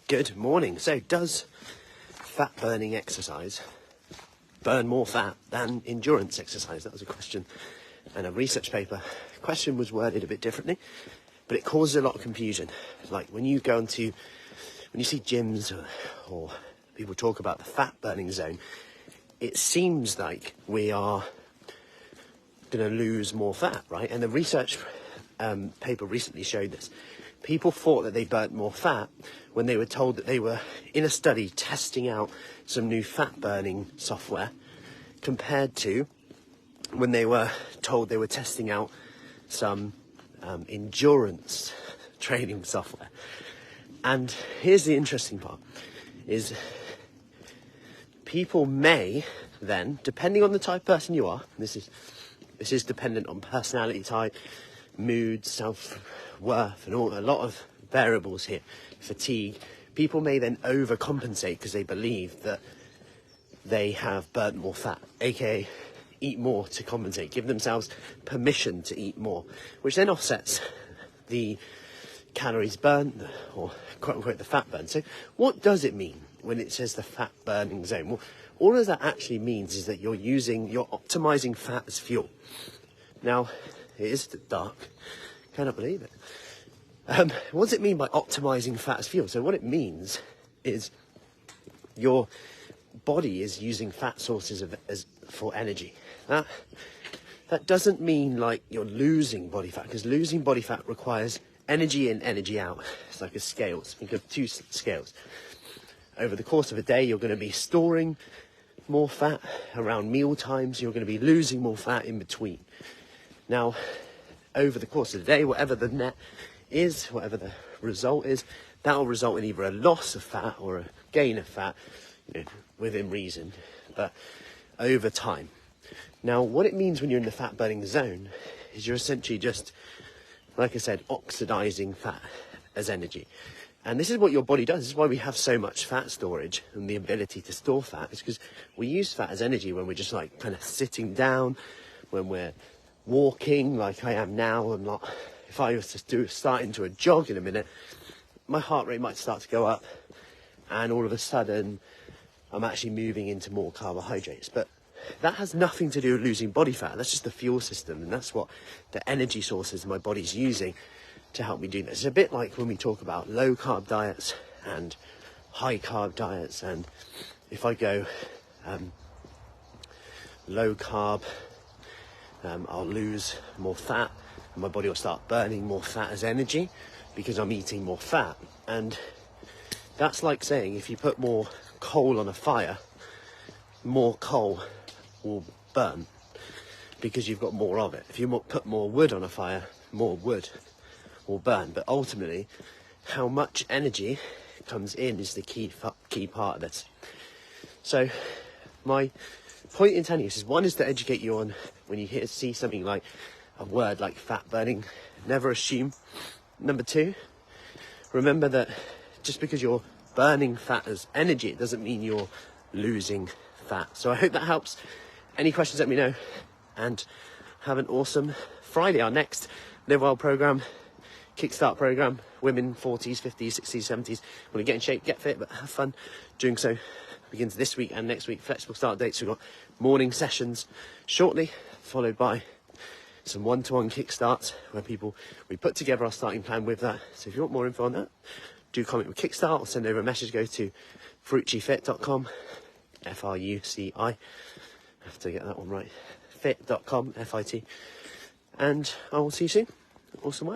Good morning. So, does fat burning exercise burn more fat than endurance exercise? That was a question and a research paper. The question was worded a bit differently, but it causes a lot of confusion. Like when you see gyms or people talk about the fat burning zone, it seems like we are going to lose more fat, right? And the research paper recently showed this. People thought that they burnt more fat when they were told that they were in a study testing out some new fat burning software compared to when they were told they were testing out some endurance training software. And here's the interesting part, is people may then, depending on the type of person you are, this is dependent on personality type, mood, self-worth, and a lot of variables here, fatigue. People may then overcompensate because they believe that they have burnt more fat, aka eat more to compensate, give themselves permission to eat more, which then offsets the calories burnt, or quote unquote the fat burn. So what does it mean when it says the fat burning zone? Well, all of that actually means is that you're optimizing fat as fuel. Now, it is dark, cannot believe it. What does it mean by optimizing fat as fuel? So what it means is your body is using fat sources for energy. That doesn't mean like you're losing body fat, because losing body fat requires energy in, energy out. It's like a scale. Think of two scales. Over the course of a day, you're going to be storing more fat around meal times. You're going to be losing more fat in between. Now, over the course of the day, whatever the net is, whatever the result is, that will result in either a loss of fat or a gain of fat, within reason, but over time. Now, what it means when you're in the fat burning zone is you're essentially just, like I said, oxidizing fat as energy. And this is what your body does. This is why we have so much fat storage and the ability to store fat. It's because we use fat as energy when we're just like kind of sitting down, when we're walking like I am now. If I was to start into a jog in a minute, my heart rate might start to go up, and all of a sudden I'm actually moving into more carbohydrates. But that has nothing to do with losing body fat. That's just the fuel system, and that's what the energy sources my body's using to help me do this. It's a bit like when we talk about low carb diets and high carb diets, and if I go low carb, I'll lose more fat and my body will start burning more fat as energy because I'm eating more fat. And that's like saying if you put more coal on a fire, more coal will burn because you've got more of it. If you put more wood on a fire, more wood will burn. But ultimately, how much energy comes in is the key part of this. So my point in telling you this is, one, is to educate you on when you see something like a word like fat burning, never assume. Number two, remember that just because you're burning fat as energy, it doesn't mean you're losing fat. So I hope that helps. Any questions, let me know, and have an awesome Friday. Our next Live Well program, Kickstart program, women 40s, 50s, 60s, 70s, want to get in shape, get fit, but have fun doing so, begins this week and next week. Flexible start dates. We've got morning sessions shortly, followed by some one-to-one kickstarts where we put together our starting plan with that. So if you want more info on that, do comment with Kickstart or send over a message. Go to FruciFit.com, FRUCI. I have to get that one right. Fit.com, FIT. And I will see you soon. Awesome work.